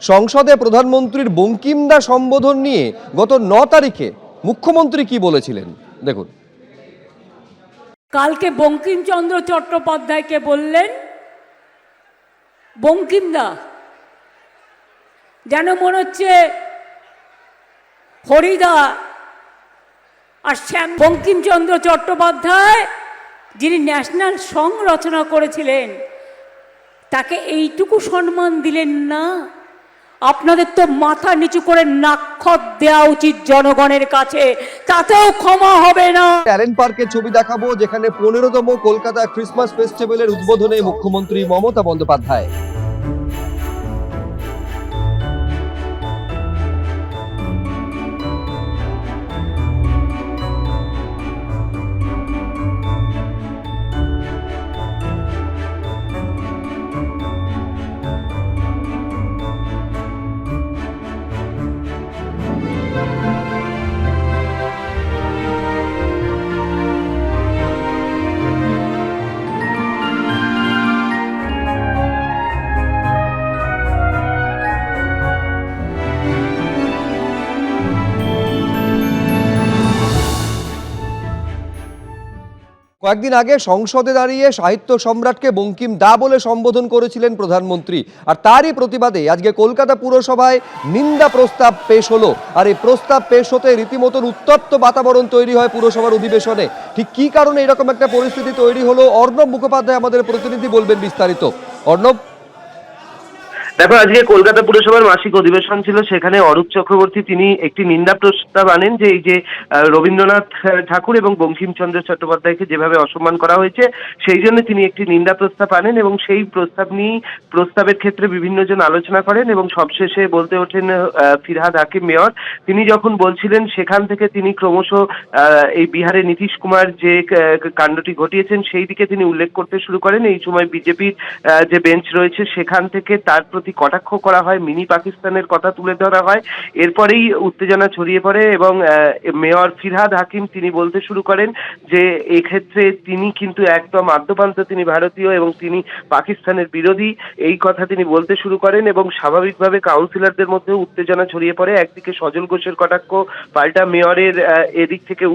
সংসদে প্রধানমন্ত্রীর বঙ্কিমদা সম্বোধন নিয়ে গত 9 তারিখে মুখ্যমন্ত্রী কি বলেছিলেন দেখুন। কালকে বঙ্কিমচন্দ্র চট্টোপাধ্যায়কে বললেন বঙ্কিমদা, যেন মনে হচ্ছে হরিদা আর শ্যাম। বঙ্কিমচন্দ্র চট্টোপাধ্যায় যিনি ন্যাশনাল সং রচনা করেছিলেন তাকে এইটুকু সম্মান দিলেন না। আপনাদের তো মাথা নিচু করে নাক্ষত দেওয়া উচিত জনগণের কাছে, তাতেও ক্ষমা হবে না। অ্যালেন পার্কের ছবি দেখাবো, যেখানে 15তম কলকাতা ক্রিসমাস ফেস্টিভ্যালের উদ্বোধনে মুখ্যমন্ত্রী মমতা বন্দ্যোপাধ্যায়। কয়েকদিন আগে সংসদে দাঁড়িয়ে সাহিত্য সম্রাটকে বঙ্কিম দা বলে সম্বোধন করেছিলেন প্রধানমন্ত্রী, আর তারই প্রতিবাদে আজকে কলকাতা পুরসভায় নিন্দা প্রস্তাব পেশ হলো। আর এই প্রস্তাব পেশ হতে রীতিমতন উত্তপ্ত বাতাবরণ তৈরি হয় পুরসভার অধিবেশনে। ঠিক কি কারণে এরকম একটা পরিস্থিতি তৈরি হলো, অর্ণব মুখোপাধ্যায় আমাদের প্রতিনিধি বলবেন বিস্তারিত। অর্ণব, দেখো, আজকে কলকাতা পুরসভার মাসিক অধিবেশন ছিল। সেখানে অরূপ চক্রবর্তী তিনি একটি নিন্দা প্রস্তাব আনেন যে এই যে রবীন্দ্রনাথ ঠাকুর এবং বঙ্কিমচন্দ্র চট্টোপাধ্যায়কে যেভাবে অসম্মান করা হয়েছে, সেই জন্য তিনি একটি নিন্দা প্রস্তাব আনেন এবং সেই প্রস্তাব নিয়ে প্রস্তাবের ক্ষেত্রে বিভিন্ন জন আলোচনা করেন এবং সবশেষে বলতে ওঠেন ফিরহাদ হাকিম মেয়র। তিনি যখন বলছিলেন সেখান থেকে তিনি ক্রমশ এই বিহারে নীতিশ কুমার যে কাণ্ডটি ঘটিয়েছেন সেই দিকে তিনি উল্লেখ করতে শুরু করেন। এই সময় বিজেপির যে বেঞ্চ রয়েছে সেখান থেকে তার প্রতি কটাক্ষ করা হয়, মিনি পাকিস্তানের কথা তুলে ধরা হয়। এরপরেই উত্তেজনা ছড়িয়ে পড়ে এবং মেয়র ফিরহাদ হাকিম তিনি বলতে শুরু করেন যে এক্ষেত্রে তিনি কিন্তু একদম আদ্যপান্ত তিনি ভারতীয় এবং তিনি পাকিস্তানের বিরোধী, এই কথা তিনি বলতে শুরু করেন এবং স্বাভাবিকভাবে কাউন্সিলরদের মধ্যে উত্তেজনা ছড়িয়ে পড়ে। একদিকে সজল ঘোষের কটাক্ষ, পাল্টা মেয়রের এদিক থেকে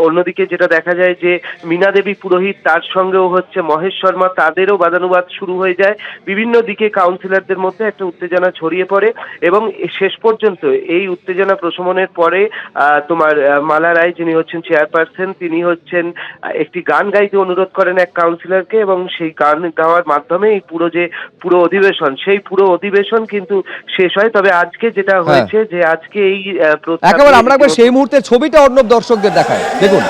অন্যদিকে যেটা দেখা যায় যে মীনা দেবী পুরোহিত তার সঙ্গেও হচ্ছে মহেশ শর্মা, তাদেরও বাদানুবাদ শুরু হয়ে যায়। বিভিন্ন দিকে কাউন্সিলরদের মধ্যে একটা উত্তেজনা ছড়িয়ে পড়ে এবং শেষ পর্যন্ত এই উত্তেজনা প্রশমনের পরে তোমার মালা রায় যিনি হচ্ছেন চেয়ারপারসন, তিনি হচ্ছেন একটি গান গাইতে অনুরোধ করেন এক কাউন্সিলরকে এবং সেই গান গাওয়ার মাধ্যমে এই পুরো অধিবেশন সেই পুরো অধিবেশন কিন্তু শেষ হয়। তবে আজকে যেটা হয়েছে যে আজকে এই একেবারে আমরা একবার সেই মুহূর্তে ছবিটা অর্ণব দর্শকদের দেখায়, দেখুন।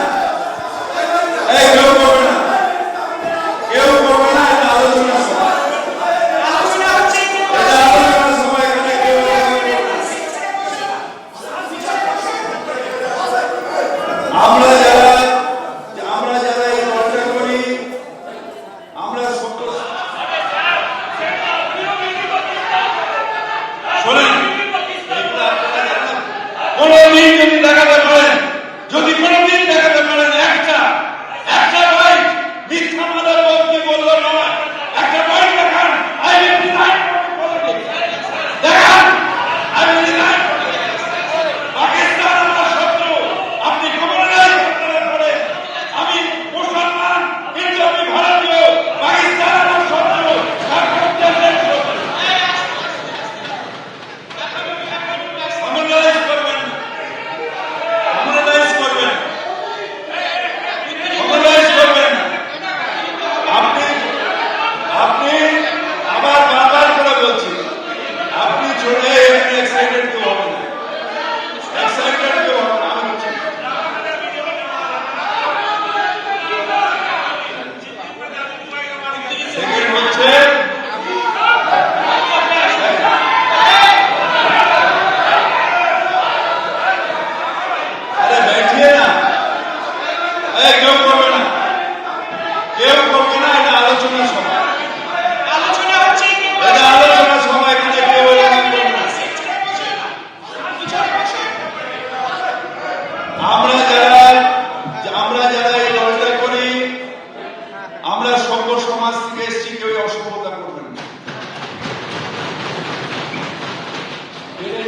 আলোচনা হচ্ছে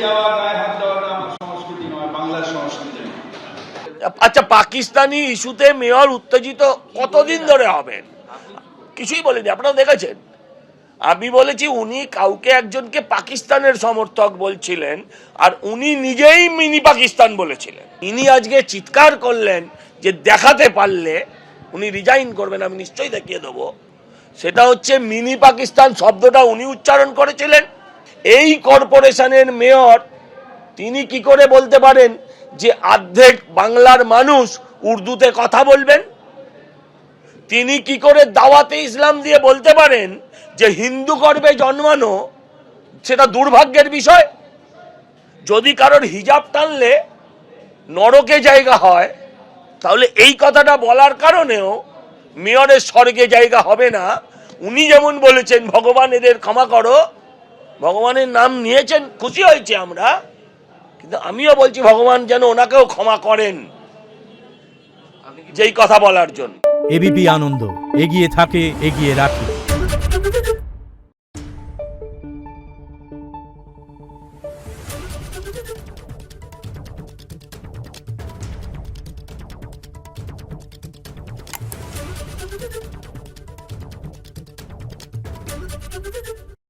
যাওয়া গায়ে হাত দেওয়াটা আমার সংস্কৃতি নয়, বাংলার সংস্কৃতি নয়। আচ্ছা, পাকিস্তানি ইস্যুতে মেয়র উত্তেজিত কতদিন ধরে হবেন? কিছুই বলেনি, আপনারা দেখেছেন। আমি বলেছি উনি কাউকে একজনকে পাকিস্তানের সমর্থক বলছিলেন, আর উনি নিজেই মিনি পাকিস্তান বলেছিলেন। ইনি আজকে চিৎকার করলেন যে দেখাতে পারলে উনি রিজাইন করবেন, আমি নিশ্চয়ই দেখিয়ে দেবো। সেটা হচ্ছে মিনি পাকিস্তান শব্দটা উনি উচ্চারণ করেছিলেন। এই কর্পোরেশনের মেয়র তিনি কি করে বলতে পারেন যে অর্ধেক বাংলার মানুষ উর্দুতে কথা বলবেন? তিনি কি করে দাওয়াতে ইসলাম দিয়ে বলতে পারেন যে হিন্দু গর্ভে জন্মানো সেটা দুর্ভাগ্যের বিষয়? যদি কারোর হিজাব টানলে নরকে জায়গা হয়, তাহলে এই কথাটা বলার কারণেও মেয়রের স্বর্গে জায়গা হবে না। উনি যেমন বলেছেন ভগবান এদের ক্ষমা করো, ভগবানের নাম নিয়েছেন, খুশি হয়েছে আমরা, কিন্তু আমিও বলছি ভগবান যেন ওনাকেও ক্ষমা করেন যেই কথা বলার জন্য। এবিপি আনন্দ, এগিয়ে থাকে, এগিয়ে রাখে।